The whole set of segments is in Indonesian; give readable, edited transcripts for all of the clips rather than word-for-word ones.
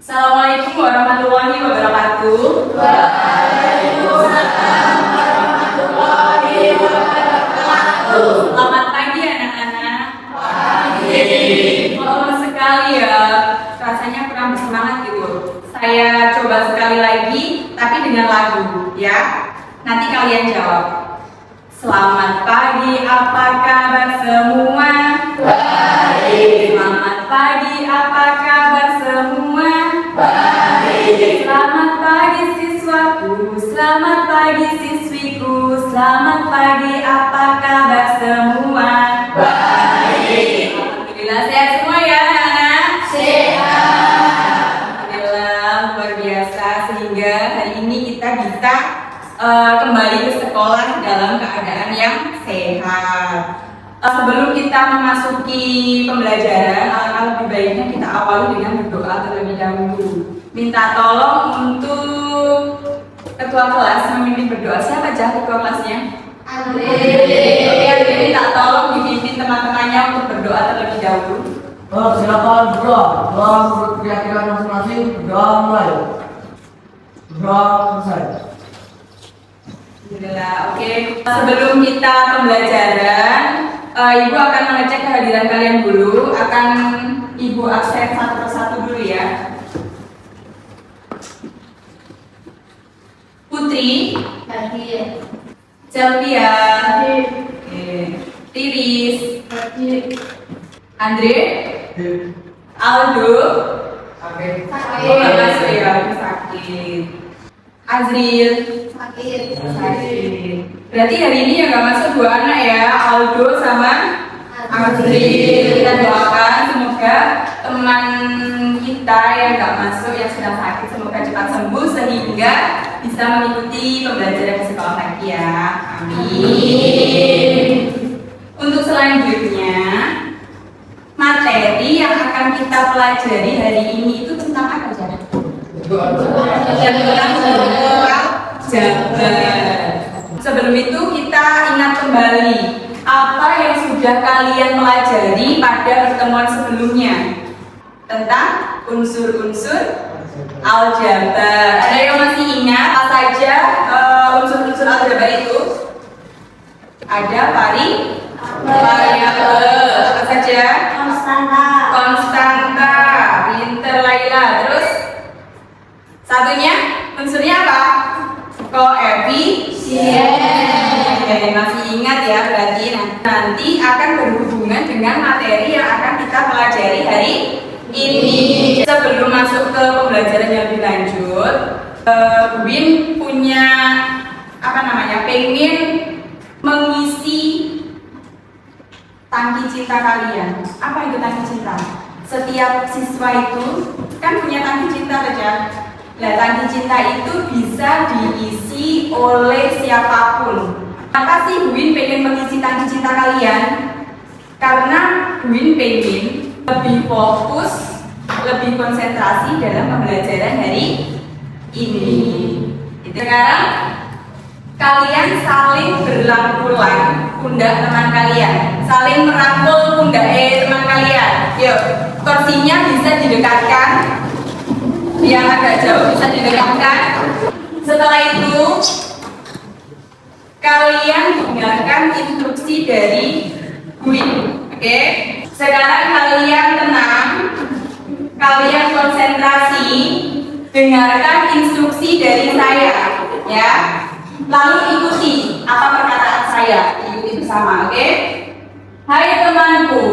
Assalamualaikum warahmatullahi wabarakatuh. Waalaikumsalam warahmatullahi wabarakatuh. Selamat pagi anak-anak. Pagi. Lemes sekali ya, rasanya kurang bersemangat gitu. Saya coba sekali lagi, tapi dengan lagu ya. Nanti kalian jawab. Selamat pagi, apa kabar semua? Baik. Selamat pagi, apa kabar semua? Baik. Selamat pagi siswaku, selamat pagi siswiku, selamat pagi, apa kabar semua? Baik. Alhamdulillah sehat semua ya anak-anak? Sehat. Alhamdulillah luar biasa, sehingga hari ini kita bisa kembali ke sekolah dalam keadaan yang sehat. Sebelum kita memasuki pembelajaran, lebih baiknya kita awali dengan berdoa terlebih dahulu. Minta tolong untuk ketua kelas memimpin berdoa. Siapa aja ketua kelasnya? Andre. Oke, Andre minta tolong dipimpin teman-temannya untuk berdoa terlebih dahulu. Silakan berdoa. Doa menurut keyakinan masing-masing. Berdoa mulai. Berdoa selesai. Alhamdulillah. Oke, sebelum kita pembelajaran, Ibu akan mengecek kehadiran kalian dulu. Akan Ibu absen satu persatu dulu ya. Putri, Hadir. Selvia, Hadir. Tiris, Hadir. Andre, Aldo. Oke. Oh nggak masuk ya, aku sakit. Azril. Hadir. Sakit. Berarti hari ini yang nggak masuk dua anak ya, Aldo sama Azril. Kita doakan semoga teman kita yang nggak masuk yang sedang sakit semoga cepat sembuh sehingga bisa mengikuti pembelajaran di sekolah lagi ya. Amin. Untuk selanjutnya materi yang akan kita pelajari hari ini itu tentang apa Jan? Tentang jabar. Sebelum itu kita ingat kembali apa yang sudah kalian pelajari pada pertemuan sebelumnya tentang unsur-unsur aljabar. Ada yang masih ingat apa saja unsur-unsur aljabar itu? Ada variabel, apa saja? Konstanta. Konstanta, pinter Laila. Terus satunya unsurnya apa? Koefisien. Oke, masih ingat ya berarti nanti akan berhubungan dengan materi yang akan kita pelajari hari ini. Sebelum masuk ke pembelajaran yang lebih lanjut, Win punya pengen mengisi tangki cinta kalian. Apa itu tangki cinta? Setiap siswa itu kan punya tangki cinta saja. Nah, tangki cinta itu bisa diisi oleh siapapun. Maka sih Win pengen mengisi tangki cinta kalian karena Win pengen lebih fokus, lebih konsentrasi dalam pembelajaran hari ini. Sekarang kalian saling berangkulan pundak teman kalian, saling merangkul pundak teman kalian. Yuk, kursinya bisa didekatkan, yang agak jauh bisa didekatkan. Setelah itu kalian dengarkan instruksi dari Win. Oke? Sekarang kalian tenang, kalian konsentrasi, dengarkan instruksi dari saya, ya. Lalu ikuti apa perkataan saya, ikuti bersama, oke? Hai temanku.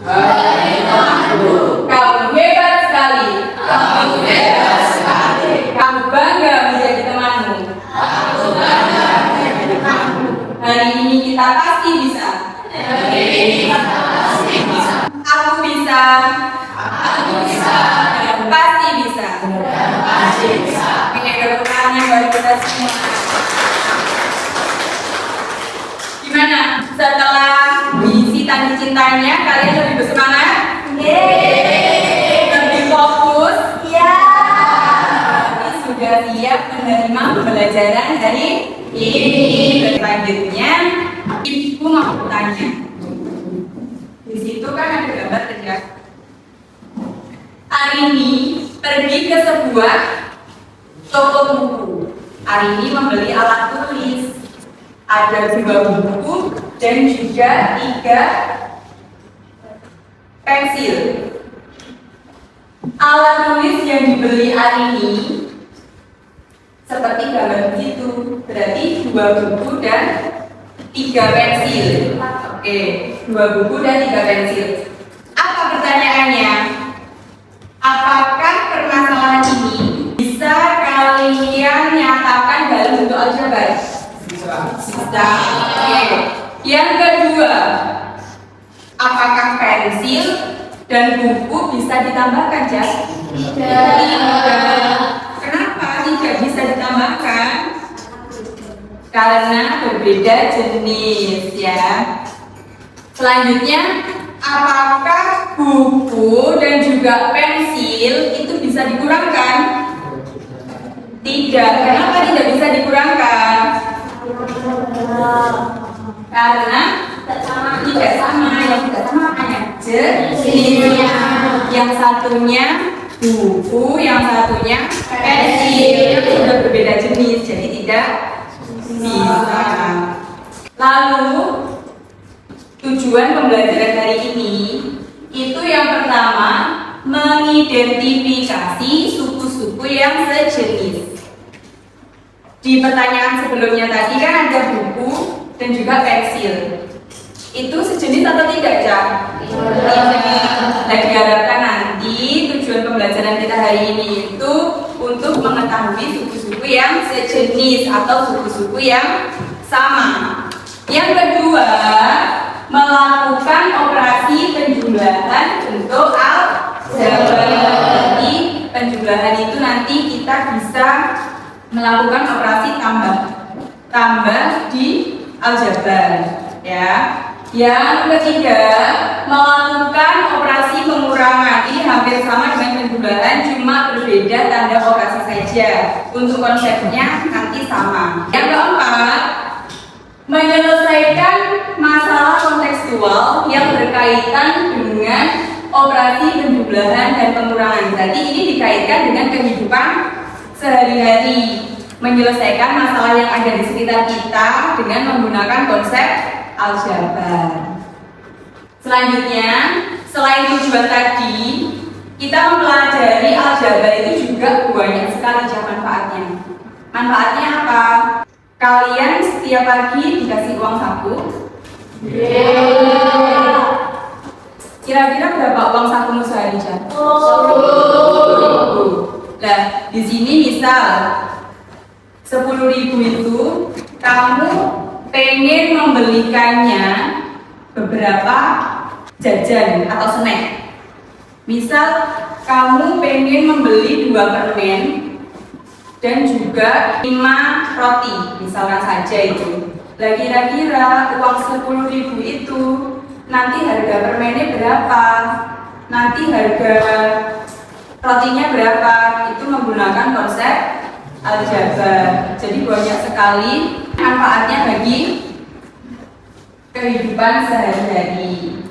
Hai temanku. Kamu hebat sekali. Kamu hebat sekali. Kamu bangga menjadi temanmu. Aku bangga menjadi temanku. Hari ini kita pasti bisa. Hari ini kita pasti bisa. Aku bisa. Aku bisa. Dan pasti bisa. Dan pasti bisa. Oke, tepuk tangannya buat kita semua. Gimana? Setelah diisi tangki cintanya, kalian lebih bersemangat? Yeay. Lebih fokus? Ya. Berarti sudah siap menerima pembelajaran hari ini. Selanjutnya, Ibu mau bertanya. Di situ kan ada gambar kerja. Hari ini pergi ke sebuah toko buku. Arini membeli alat tulis. Ada 2 buku dan juga 3 pensil. Alat tulis yang dibeli Arini seperti gambar itu, berarti 2 buku dan 3 pensil. Oke, 2 buku dan 3 pensil. Apa pertanyaannya? Apakah permasalahan ini bisa kalian nyatakan dalam bentuk aljabar? Bisa. Oke. Yang kedua, apakah pensil dan buku bisa ditambahkan, Jas? Tidak. Kenapa tidak bisa ditambahkan? Karena berbeda jenis ya. Selanjutnya, apakah buku dan juga pensil itu bisa dikurangkan? Tidak. Kenapa tidak bisa dikurangkan? Karena tidak sama. Yang tidak sama hanya jenisnya. Yang satunya buku, yang satunya pensil. Itu sudah berbeda jenis, jadi tidak bisa. Lalu tujuan pembelajaran hari ini itu yang pertama mengidentifikasi suku-suku yang sejenis. Di pertanyaan sebelumnya tadi kan ada buku dan juga pensil. Itu sejenis atau tidak, Cak? Tidak. Nah, diharapkan nanti tujuan pembelajaran kita hari ini itu untuk mengetahui suku-suku yang sejenis atau suku-suku yang sama. Yang kedua, melakukan operasi penjumlahan untuk aljabar. Jadi penjumlahan itu nanti kita bisa melakukan operasi tambah di aljabar ya. Yang ketiga, melakukan operasi pengurangan. Ini hampir sama dengan penjumlahan, cuma berbeda tanda operasi saja. Untuk konsepnya nanti sama. Yang keempat, menyelesaikan masalah kontekstual yang berkaitan dengan operasi penjumlahan dan pengurangan. Jadi ini dikaitkan dengan kehidupan sehari-hari, menyelesaikan masalah yang ada di sekitar kita dengan menggunakan konsep aljabar. Selanjutnya, selain tujuan tadi, kita mempelajari aljabar itu juga banyak sekali manfaatnya. Manfaatnya apa? Kalian setiap pagi dikasih uang saku? Kira-kira berapa uang sakumu sehari, Jan? 10.000. Nah, di sini misal 10.000 itu kamu pengen membelikannya beberapa jajan atau snack. Misal kamu pengen membeli 2 permen dan juga 5 roti, misalkan saja itu. Lah kira-kira uang 10.000 itu nanti harga permennya berapa? Nanti harga rotinya berapa? Itu menggunakan konsep aljabar. Jadi banyak sekali manfaatnya bagi kehidupan sehari-hari.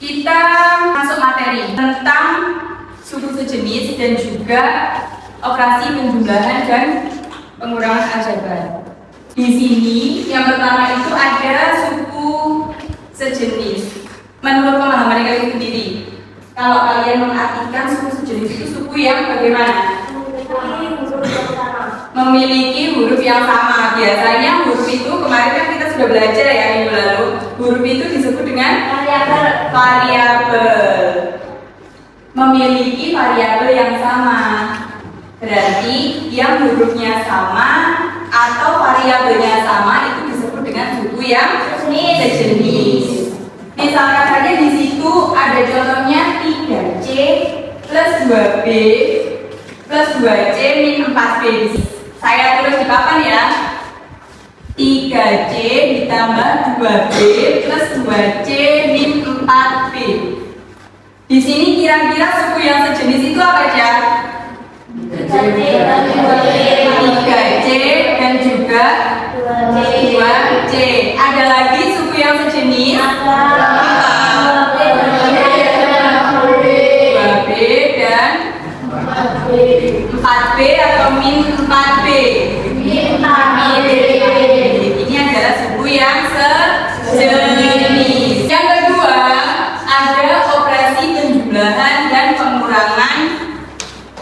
Kita masuk materi tentang suku sejenis dan juga operasi penjumlahan dan pengurangan aljabar. Di sini yang pertama itu ada suku sejenis. Menurut pemahaman kalian sendiri, kalau kalian mengartikan suku sejenis itu suku yang bagaimana? Memiliki huruf yang sama. Biasanya huruf itu kemarin kan kita sudah belajar ya minggu lalu. Huruf itu disebut dengan variabel. Memiliki variabel yang sama. Berarti yang hurufnya sama atau variabelnya sama itu disebut dengan suku yang sejenis. Misalkan saja di situ ada contohnya 3C plus 2B plus 2C min 4B. Saya tulis di papan ya. 3C ditambah 2B plus 2C min 4B. Di sini kira-kira suku yang sejenis itu apa aja? 3C dan juga 2C. Ada lagi suku yang sejenis? 2B dan 4B atau min 4B? Ini adalah suku yang sejenis. Yang kedua, ada operasi penjumlahan dan pengurangan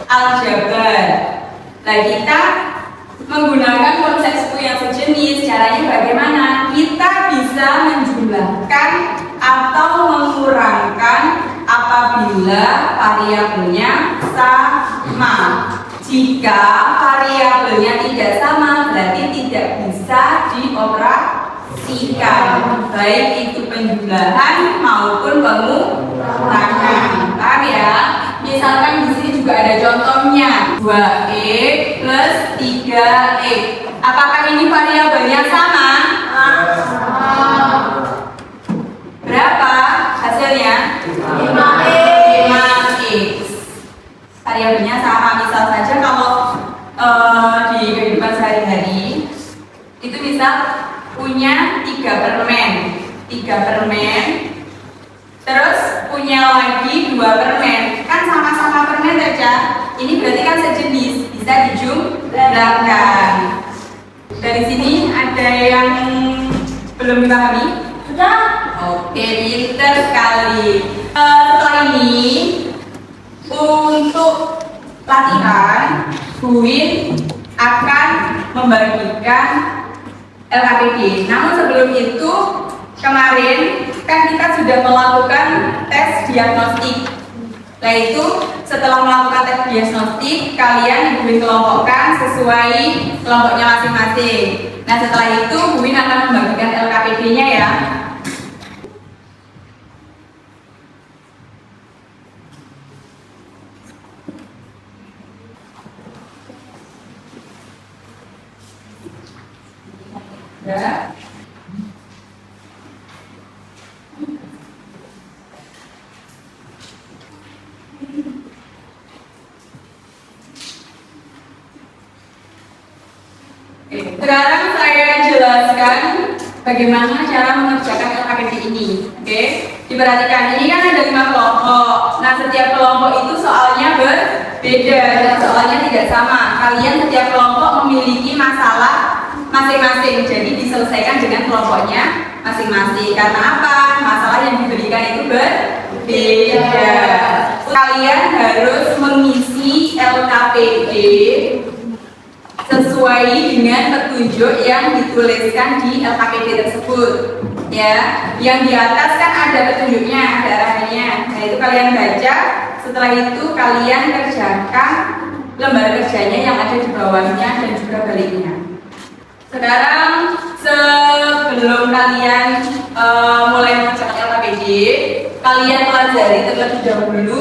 aljabar. Nah, kita menggunakan konsep suku yang sejenis. Caranya bagaimana? Kita bisa menjumlahkan atau mengurangkan apabila variabelnya sama. Jika variabelnya tidak sama, berarti tidak bisa dioperasikan, baik itu penjumlahan maupun pengurangan. Paham ya? Misalkan di sini juga ada contohnya 2x plus 3x. Apakah ini variabelnya sama? Berapa hasilnya? 5x. Variabelnya sama. Misal saja kalau di kehidupan sehari-hari itu bisa punya 3 permen, terus punya lagi 2 permen, kan sama-sama permen saja. Ini berarti kan sejenis, bisa dijumlahkan. Dari sini ada yang belum dipahami? Sudah. Oke, pinter sekali. Setelah ini untuk latihan, Buin akan membagikan LKPD. Namun sebelum itu, kemarin kan kita sudah melakukan tes diagnostik. Nah itu setelah melakukan tes diagnostik, kalian Buin kelompokkan sesuai kelompoknya masing-masing. Nah setelah itu Buin akan membagikan LKPD-nya ya. Ya. Sekarang saya jelaskan bagaimana cara mengerjakan LKPD ini. Oke, diperhatikan ini kan ada 5 kelompok. Nah, setiap kelompok itu soalnya berbeda dan soalnya tidak sama. Kalian setiap kelompok memiliki masalah masing-masing, jadi diselesaikan dengan kelompoknya masing-masing. Karena apa? Masalah yang diberikan itu berbeda. Kalian harus mengisi LKPD sesuai dengan petunjuk yang dituliskan di LKPD tersebut. Ya, yang di atas kan ada petunjuknya, ada arahannya. Nah itu kalian baca. Setelah itu kalian kerjakan lembar kerjanya yang ada di bawahnya dan juga baliknya. Sekarang sebelum kalian mulai mengerjakan LKPD, kalian pelajari terlebih dahulu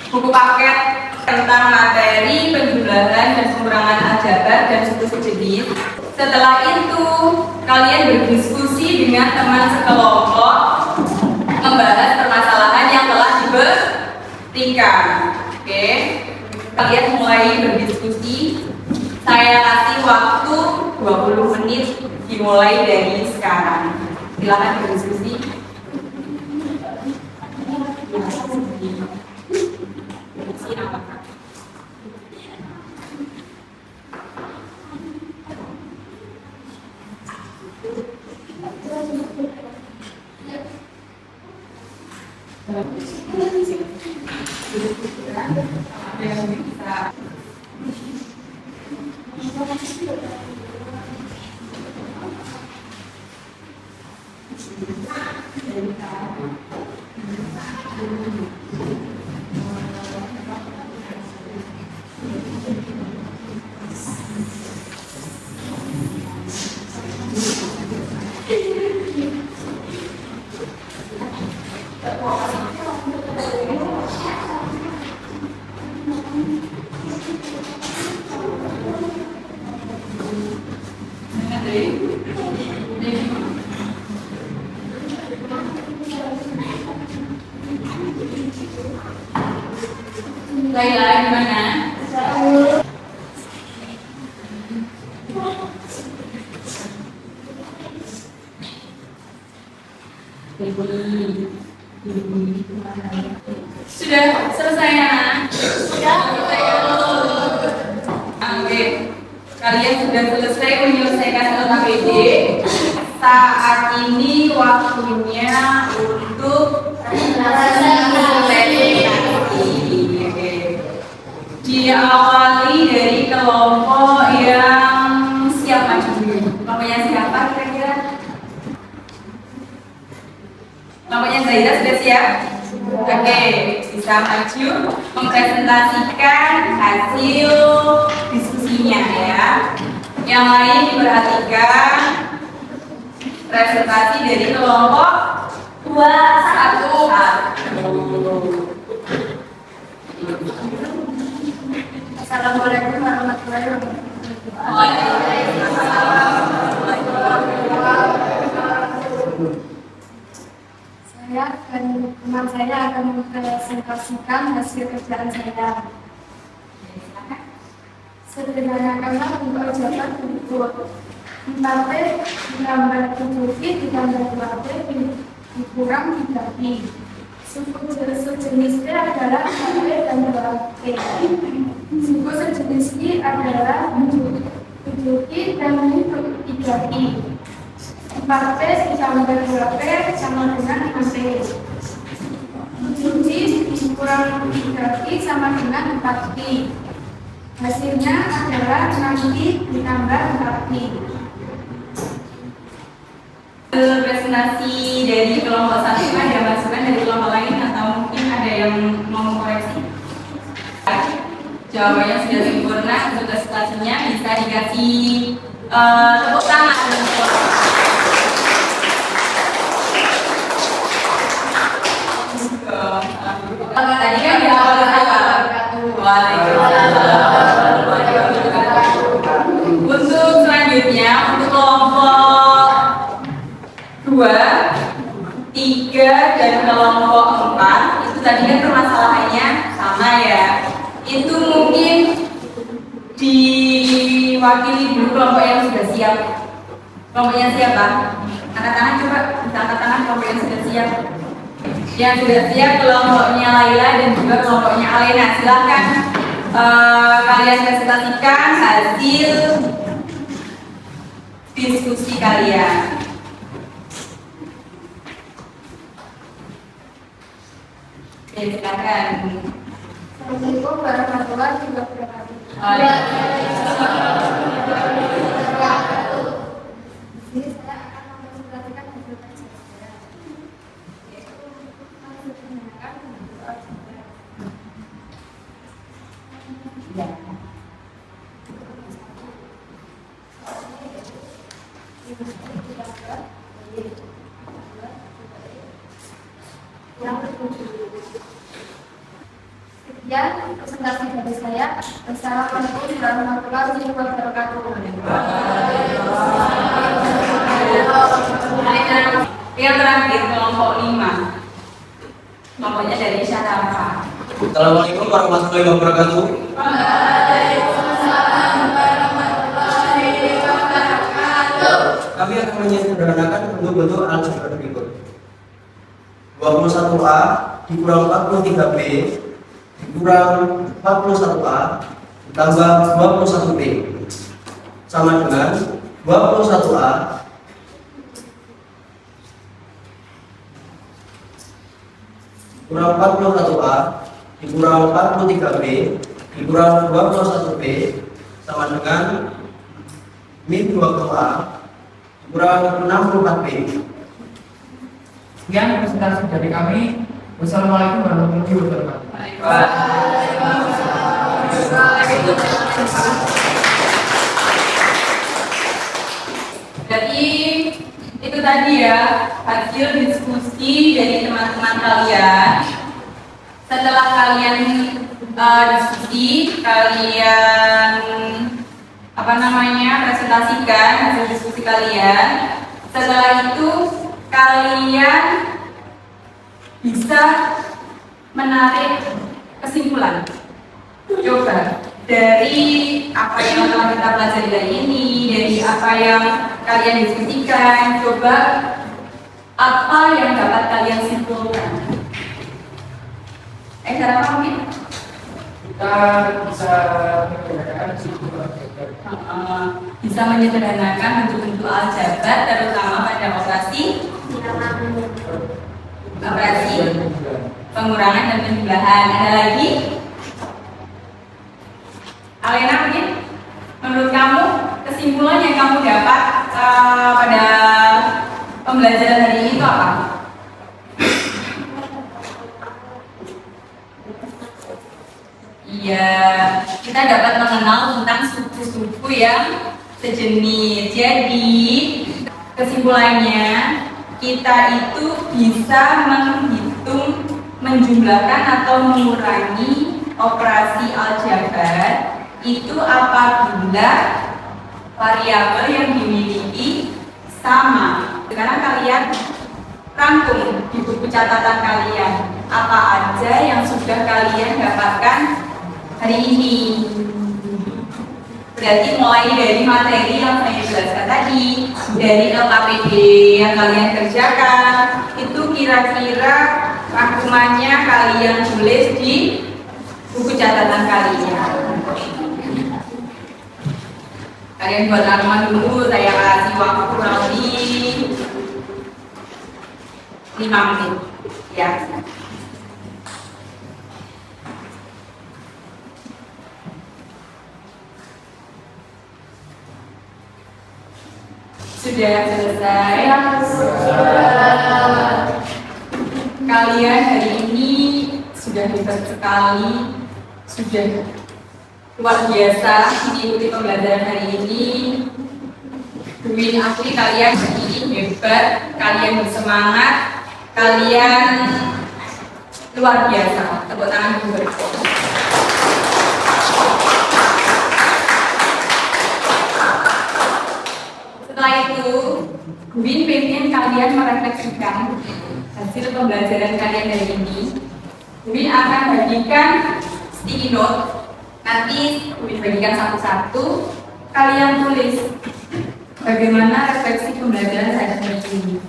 buku paket tentang materi penjumlahan dan pengurangan aljabar dan suku sejenis. Setelah itu kalian berdiskusi dengan teman sekelompok membahas permasalahan yang telah diberikan. Oke, kalian mulai berdiskusi. Saya kasih waktu 20 menit dimulai dari sekarang. Silakan berdiskusi. Laila gimana? Sudah selesai ya? Sudah. Kalian sudah selesai menyelesaikan LKPD. Saat ini waktunya untuk presentasi. Diawali dari kelompok yang siap maju dulu. Kelompoknya siapa kira-kira? Kelompoknya Zaira sudah siap? Oke, bisa maju mempresentasikan hasil diskusinya ya. Yang lain diperhatikan presentasi dari kelompok 21. Assalamualaikum warahmatullahi wabarakatuh. Saya dan teman saya akan mempresentasikan hasil kerjaan saya. Sederhanakanlah untuk jawaban berikut. 4P ditambah 7P ditambah 2P dikurang 3P. Suku sejenis P adalah 4P dan 2P. Suku sejenis I adalah 7P dan 3P. 4P ditambah 2P sama dengan 6P. 7P dikurang 3P sama dengan 4P. Hasilnya adalah 6P ditambah 4P. Presentasi dari kelompok 1 ada masukan dari kelompok lain atau mungkin ada yang mau koreksi? Jawabannya sudah sempurna, untuk presentasinya bisa dikasih tepuk tangan. Tadi kan di awal Untuk selanjutnya, untuk kelompok 2, 3, dan kelompok 4 itu tadi kan permasalahannya sama ya. Itu mungkin diwakili dulu kelompok yang sudah siap. Kelompoknya siapa? Angkat tangan coba, bisa angkat tangan kelompok yang sudah siap. Yang sudah siap kelompoknya Laila dan juga kelompoknya Alena. Silahkan kalian presentasikan hasil diskusi kalian. Oke, silakan. Assalamualaikum warahmatullahi wabarakatuh. Di sini saya akan mempresentasikan hasil kerja saya. Yaitu menggunakan bentuk aljabar. Sekian presentasi dari saya. Wassalamualaikum warahmatullahi wabarakatuh. Yang terakhir kelompok 5. Kelompoknya dari Syarafa. Assalamualaikum warahmatullahi wabarakatuh. Kami akan menyederhanakan bentuk-bentuk aljabar berikut. 21A dikurang 43B dikurang 41A ditambah 21B sama dengan 21A dikurang 41A dikurang 43B dikurang 21B sama dengan min 20A dikurang 64B. Sekian presentasi dari kami. Wassalamualaikum warahmatullahi wabarakatuh. Jadi itu tadi ya hasil diskusi dari teman-teman kalian. Setelah kalian diskusi, kalian presentasikan hasil diskusi kalian. Setelah itu kalian bisa menarik kesimpulan. Coba dari apa yang telah kita pelajari hari ini, dari apa yang kalian diskusikan, coba apa yang dapat kalian simpulkan. Cara mungkin? kita bisa menyederhanakan bisa menyederhanakan bentuk-bentuk aljabar terutama pada operasi pengurangan dan penjumlahan. Ada lagi? Alena mungkin menurut kamu kesimpulan yang kamu dapat pada pembelajaran hari ini itu apa? Iya, kita dapat mengenal tentang suku-suku yang sejenis. Jadi, kesimpulannya kita itu bisa menghitung, menjumlahkan atau mengurangi operasi aljabar itu apabila variabel yang dimiliki sama. Sekarang kalian rangkum di buku catatan kalian apa aja yang sudah kalian dapatkan hari ini. Berarti mulai dari materi yang saya jelaskan tadi, dari LKPD yang kalian kerjakan, itu kira-kira rangkumannya kalian tulis di buku catatan kalian. Kalian buat rangkuman dulu, saya kasih waktu kurang lebih 5 menit ya. Sudah selesai? Kalian hari ini sudah hebat sekali, sudah luar biasa mengikuti pembelajaran hari ini. Duin asli kalian hari ini hebat, kalian bersemangat, kalian luar biasa. Tepuk tangan dulu. Setelah itu, Win pengen kalian merefleksikan hasil pembelajaran kalian hari ini. Win akan bagikan sticky note. Nanti Win bagikan satu-satu. Kalian tulis bagaimana refleksi pembelajaran hari ini.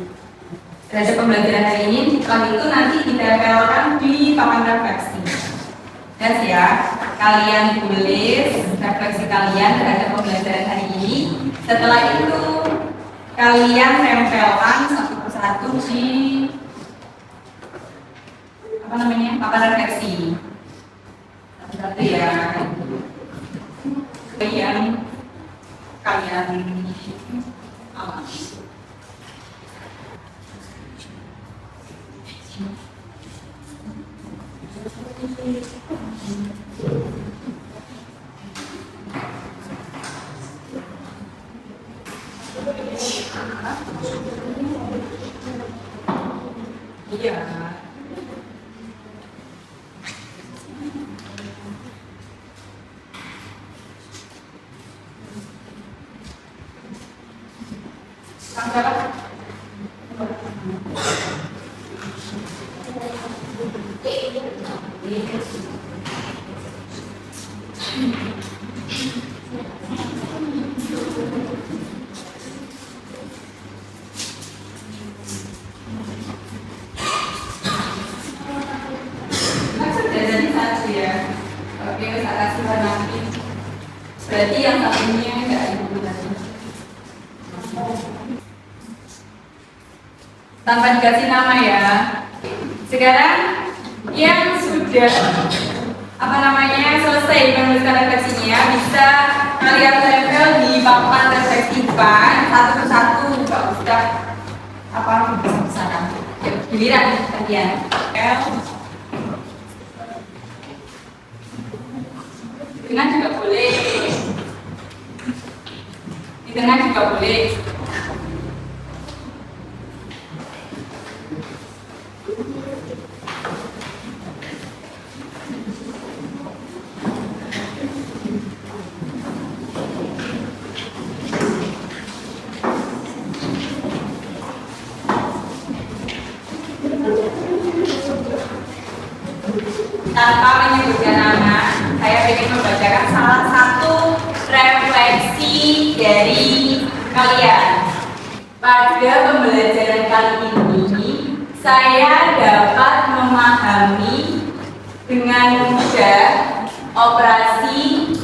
Terhadap pembelajaran hari ini, setelah itu nanti ditempelkan di papan refleksi. Yes ya, kalian tulis refleksi kalian terhadap pembelajaran hari ini. Setelah itu kalian tempelkan satu persatu di papan refleksi. Satu-satu ya. Kalian amati. Iya. Berarti yang satunya enggak ada lagi. Tanpa dikasih nama ya. Sekarang yang sudah selesai menuliskan refleksinya bisa kalian tempel di papan refleksi depan satu persatu, nggak usah besar-besaran. Giliran kalian. Dengan juga boleh. Di tengah juga boleh. Tanpa menyebutkan nama, saya ingin membacakan salah satu refleksi dari kalian. Pada pembelajaran kali ini, saya dapat memahami dengan mudah operasi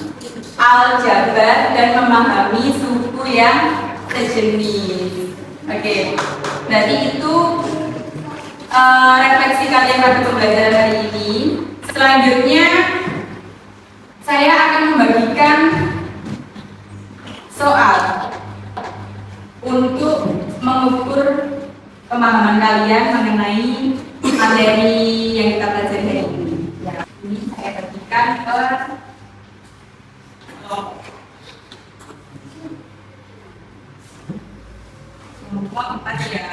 aljabar dan memahami suku yang sejenis. Oke, berarti itu refleksi kalian pada pembelajaran hari ini. Selanjutnya saya akan membagikan soal untuk mengukur pemahaman kalian mengenai materi yang kita pelajari hari ini. Ya, ini saya bagikan ke kelompok 4 ya.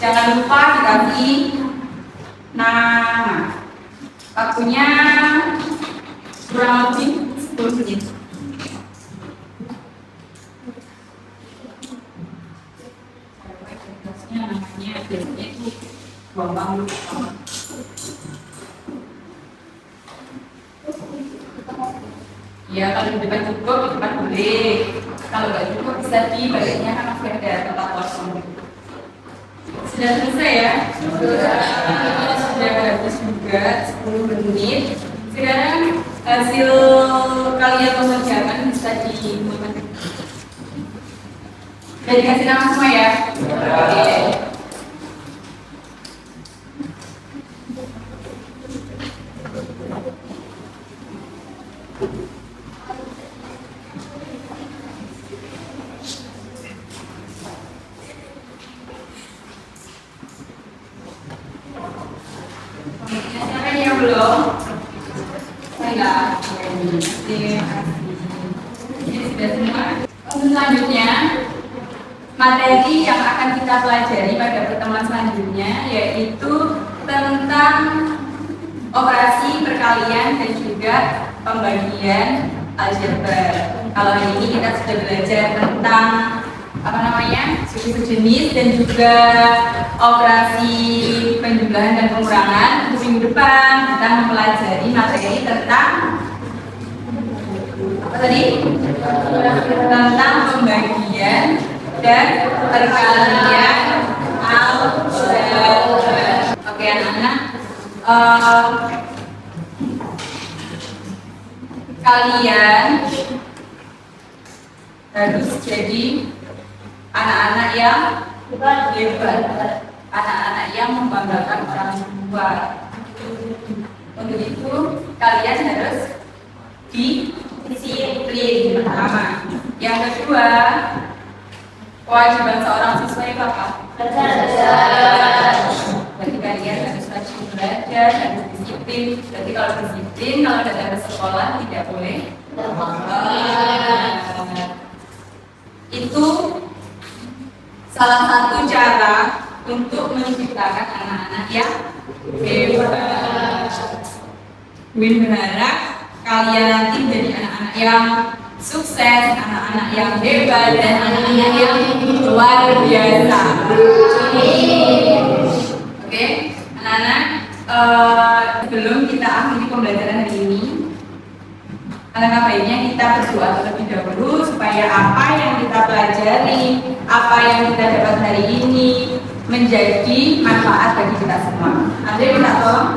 Jangan lupa dikasih nama. Waktunya kurang lebih 10 menit. Namanya biasanya itu gampang lupa. Ya, kalau di depan cukup, di depan boleh. Kalau nggak cukup bisa dibaliknya, kan masih ada tempat kosong. Sudah selesai ya? Sudah habis juga 10 menit. Sekarang hasil kalian mengerjakan bisa dimuat. Sudah dikasih nama semua ya? Oke. Siapa yang belum? Saya ini sudah semua. Selanjutnya materi yang akan kita pelajari pada pertemuan selanjutnya yaitu tentang operasi perkalian dan juga pembagian aljabar. Kalau hari ini kita sudah belajar tentang suku sejenis dan juga operasi penjumlahan dan pengurangan. Untuk minggu depan kita mempelajari materi tentang apa tadi? Tentang pembagian dan perkalian aljabar. Oke anak-anak, kalian harus jadi anak-anak yang hebat, anak-anak yang membanggakan orang tua. Untuk itu kalian harus disiplin pertama. Yang kedua, kewajiban seorang siswa itu apa? Belajar. Berarti kalian harus rajin belajar, harus disiplin. Berarti kalau disiplin, kalau datang ke sekolah tidak boleh. Itu salah satu cara untuk menciptakan anak-anak yang hebat. Min berharap kalian nanti menjadi anak-anak yang sukses, anak-anak yang hebat, dan anak-anak yang luar biasa. Oke, anak-anak, sebelum kita akhiri pembelajaran hari ini, alangkah baiknya kita berdoa terlebih dahulu supaya apa yang kita pelajari, apa yang kita dapat hari ini menjadi manfaat bagi kita semua. Andre minta tolong.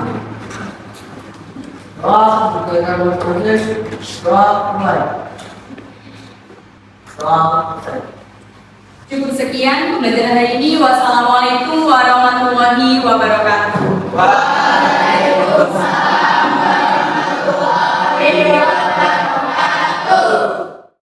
Doa berkaitan dengan doa mulai. Cukup sekian pembelajaran hari ini. Wassalamualaikum warahmatullahi wabarakatuh.